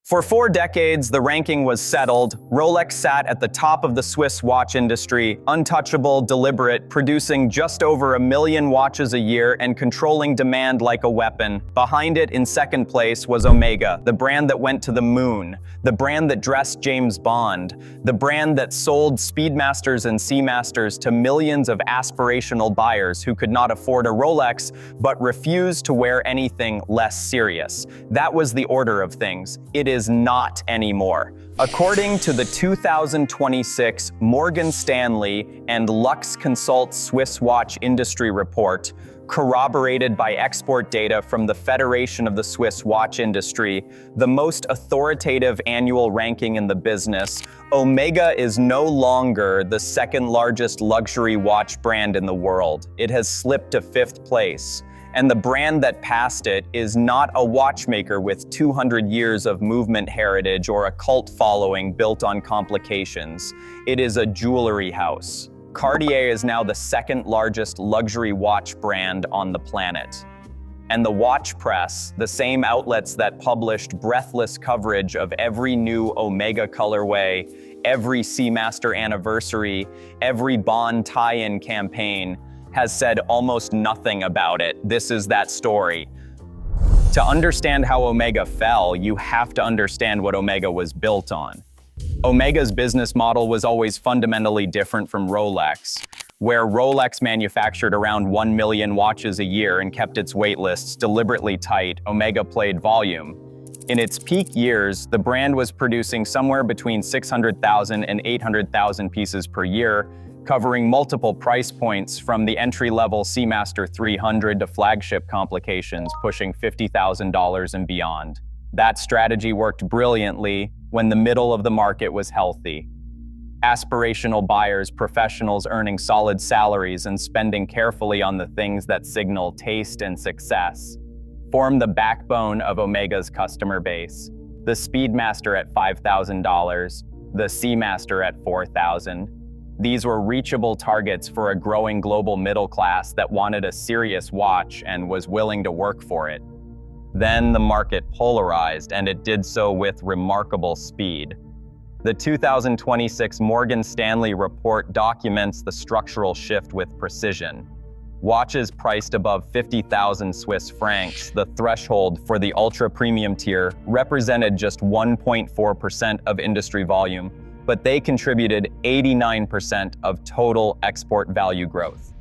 For 4 decades, the ranking was settled. Rolex sat at the top of the Swiss watch industry, untouchable, deliberate, producing just over 1 million watches a year and controlling demand like a weapon. Behind it, in second place, was Omega, the brand that went to the moon, the brand that dressed James Bond, the brand that sold Speedmasters and Seamasters to millions of aspirational buyers who could not afford a Rolex but refused to wear anything less serious. That was the order of things. It is not anymore. According to the 2026 Morgan Stanley and LuxeConsult Swiss watch industry report, corroborated by export data from the Federation of the Swiss Watch Industry, the most authoritative annual ranking in the business, Omega is no longer the second largest luxury watch brand in the world. It has slipped to 5th place. And the brand that passed it is not a watchmaker with 200 years of movement heritage or a cult following built on complications. It is a jewelry house. Cartier is now the second largest luxury watch brand on the planet. And the watch press, the same outlets that published breathless coverage of every new Omega colorway, every Seamaster anniversary, every Bond tie-in campaign, has said almost nothing about it. This is that story. To understand how Omega fell, you have to understand what Omega was built on. Omega's business model was always fundamentally different from Rolex. Where Rolex manufactured around 1 million watches a year and kept its wait lists deliberately tight, Omega played volume. In its peak years, the brand was producing somewhere between 600,000 and 800,000 pieces per year, covering multiple price points from the entry-level Seamaster 300 to flagship complications pushing $50,000 and beyond. That strategy worked brilliantly when the middle of the market was healthy. Aspirational buyers, professionals earning solid salaries and spending carefully on the things that signal taste and success form the backbone of Omega's customer base. The Speedmaster at $5,000, the Seamaster at $4,000. These were reachable targets for a growing global middle class that wanted a serious watch and was willing to work for it. Then the market polarized, and it did so with remarkable speed. The 2026 Morgan Stanley report documents the structural shift with precision. Watches priced above 50,000 Swiss francs, the threshold for the ultra-premium tier, represented just 1.4% of industry volume, but they contributed 89% of total export value growth.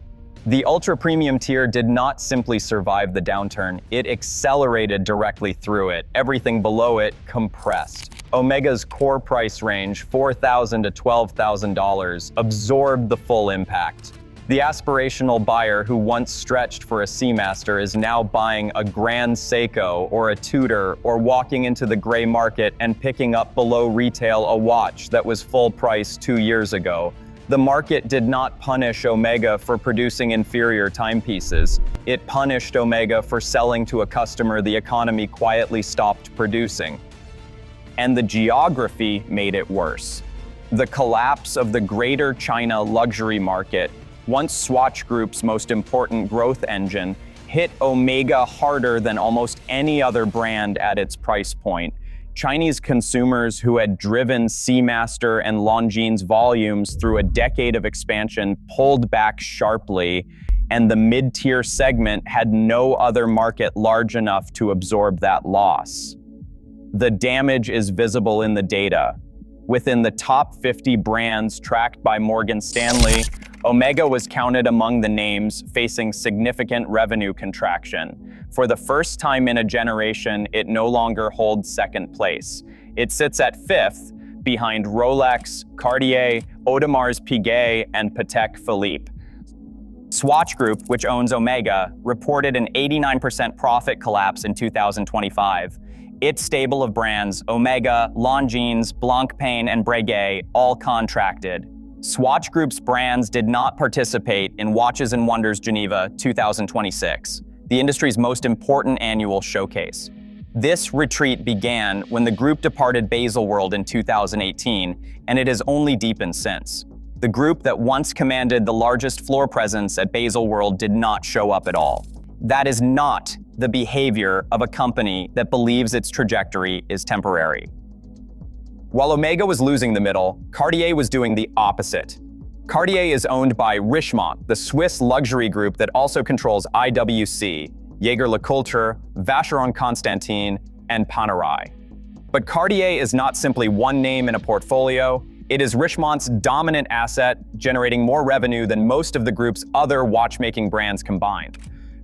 The ultra-premium tier did not simply survive the downturn, it accelerated directly through it. Everything below it compressed. Omega's core price range, $4,000 to $12,000, absorbed the full impact. The aspirational buyer who once stretched for a Seamaster is now buying a Grand Seiko or a Tudor or walking into the gray market and picking up below retail a watch that was full price 2 years ago. The market did not punish Omega for producing inferior timepieces. It punished Omega for selling to a customer the economy quietly stopped producing. And the geography made it worse. The collapse of the Greater China luxury market, once Swatch Group's most important growth engine, hit Omega harder than almost any other brand at its price point. Chinese consumers who had driven Seamaster and Longines volumes through a decade of expansion pulled back sharply, and the mid-tier segment had no other market large enough to absorb that loss. The damage is visible in the data. Within the top 50 brands tracked by Morgan Stanley, Omega was counted among the names facing significant revenue contraction. For the first time in a generation, it no longer holds second place. It sits at 5th, behind Rolex, Cartier, Audemars Piguet, and Patek Philippe. Swatch Group, which owns Omega, reported an 89% profit collapse in 2025. Its stable of brands, Omega, Longines, Blancpain, and Breguet, all contracted. Swatch Group's brands did not participate in Watches and Wonders Geneva 2026, the industry's most important annual showcase. This retreat began when the group departed Baselworld in 2018, and it has only deepened since. The group that once commanded the largest floor presence at Baselworld did not show up at all. That is not the behavior of a company that believes its trajectory is temporary. While Omega was losing the middle, Cartier was doing the opposite. Cartier is owned by Richemont, the Swiss luxury group that also controls IWC, Jaeger-LeCoultre, Vacheron Constantin, and Panerai. But Cartier is not simply one name in a portfolio. It is Richemont's dominant asset, generating more revenue than most of the group's other watchmaking brands combined.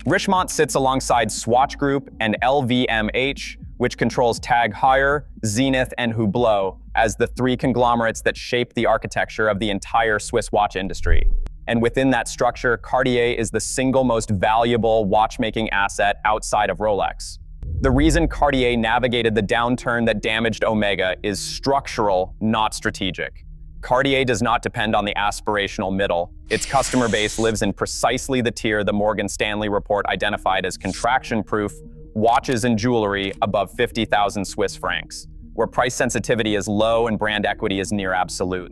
Richemont sits alongside Swatch Group and LVMH, which controls Tag Heuer, Zenith, and Hublot as the three conglomerates that shape the architecture of the entire Swiss watch industry. And within that structure, Cartier is the single most valuable watchmaking asset outside of Rolex. The reason Cartier navigated the downturn that damaged Omega is structural, not strategic. Cartier does not depend on the aspirational middle. Its customer base lives in precisely the tier the Morgan Stanley report identified as contraction-proof watches and jewelry above 50,000 Swiss francs, where price sensitivity is low and brand equity is near absolute.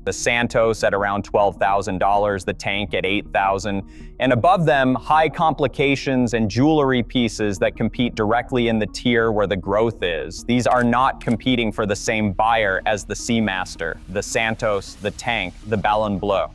The Santos at around $12,000, the Tank at $8,000, and above them, high complications and jewelry pieces that compete directly in the tier where the growth is. These are not competing for the same buyer as the Seamaster, the Santos, the Tank, the Ballon Bleu.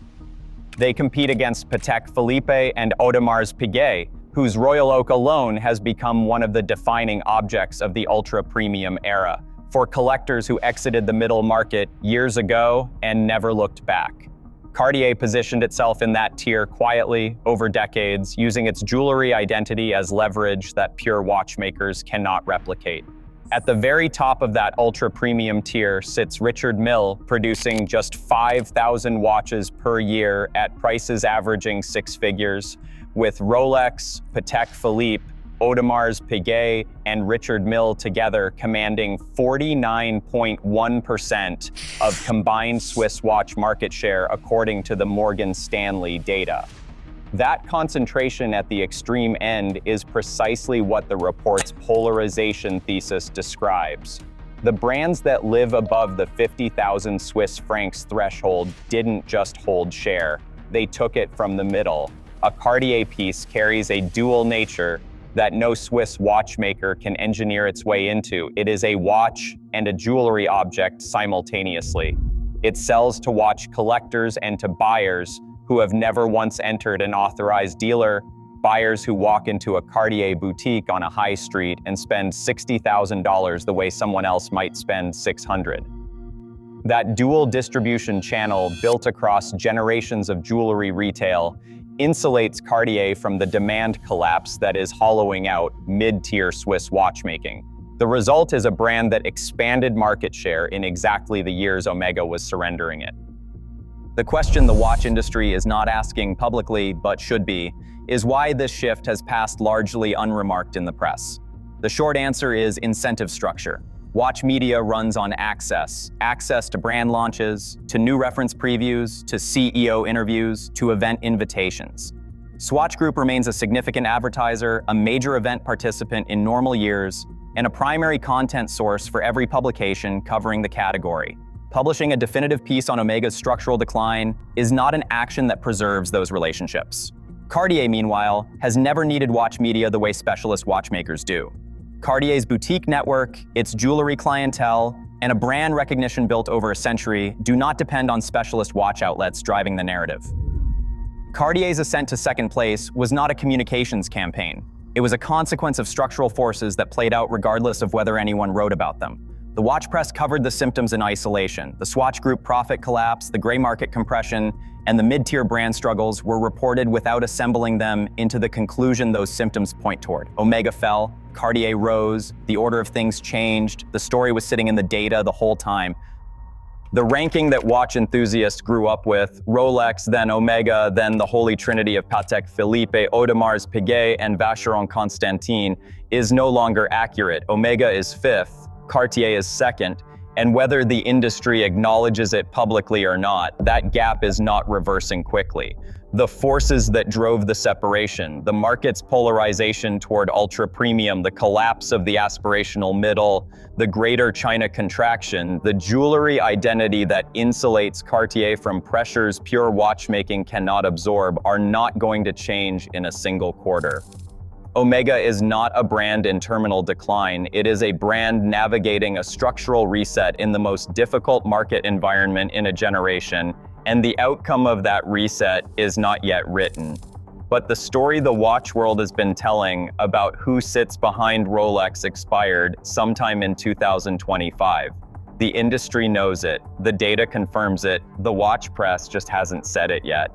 They compete against Patek Philippe and Audemars Piguet, whose Royal Oak alone has become one of the defining objects of the ultra-premium era, for collectors who exited the middle market years ago and never looked back. Cartier positioned itself in that tier quietly over decades, using its jewelry identity as leverage that pure watchmakers cannot replicate. At the very top of that ultra-premium tier sits Richard Mille, producing just 5,000 watches per year at prices averaging six figures, with Rolex, Patek Philippe, Audemars Piguet, and Richard Mille together commanding 49.1% of combined Swiss watch market share according to the Morgan Stanley data. That concentration at the extreme end is precisely what the report's polarisation thesis describes. The brands that live above the 50,000 Swiss francs threshold didn't just hold share, they took it from the middle. A Cartier piece carries a dual nature that no Swiss watchmaker can engineer its way into. It is a watch and a jewelry object simultaneously. It sells to watch collectors and to buyers who have never once entered an authorized dealer, buyers who walk into a Cartier boutique on a high street and spend $60,000 the way someone else might spend $600. That dual distribution channel built across generations of jewelry retail insulates Cartier from the demand collapse that is hollowing out mid-tier Swiss watchmaking. The result is a brand that expanded market share in exactly the years Omega was surrendering it. The question the watch industry is not asking publicly, but should be, is why this shift has passed largely unremarked in the press. The short answer is incentive structure. Watch media runs on access to brand launches, to new reference previews, to CEO interviews, to event invitations. Swatch Group remains a significant advertiser, a major event participant in normal years, and a primary content source for every publication covering the category. Publishing a definitive piece on Omega's structural decline is not an action that preserves those relationships. Cartier, meanwhile, has never needed watch media the way specialist watchmakers do. Cartier's boutique network, its jewelry clientele, and a brand recognition built over a century do not depend on specialist watch outlets driving the narrative. Cartier's ascent to second place was not a communications campaign. It was a consequence of structural forces that played out regardless of whether anyone wrote about them. The watch press covered the symptoms in isolation. The Swatch Group profit collapse, the gray market compression, and the mid-tier brand struggles were reported without assembling them into the conclusion those symptoms point toward. Omega fell, Cartier rose, the order of things changed, the story was sitting in the data the whole time. The ranking that watch enthusiasts grew up with, Rolex, then Omega, then the holy trinity of Patek Philippe, Audemars Piguet, and Vacheron Constantin, is no longer accurate. Omega is fifth, Cartier is second, and whether the industry acknowledges it publicly or not, that gap is not reversing quickly. The forces that drove the separation, the market's polarization toward ultra-premium, the collapse of the aspirational middle, the greater China contraction, the jewelry identity that insulates Cartier from pressures pure watchmaking cannot absorb, are not going to change in a single quarter. Omega is not a brand in terminal decline, it is a brand navigating a structural reset in the most difficult market environment in a generation, and the outcome of that reset is not yet written. But the story the watch world has been telling about who sits behind Rolex expired sometime in 2025. The industry knows it, the data confirms it, the watch press just hasn't said it yet.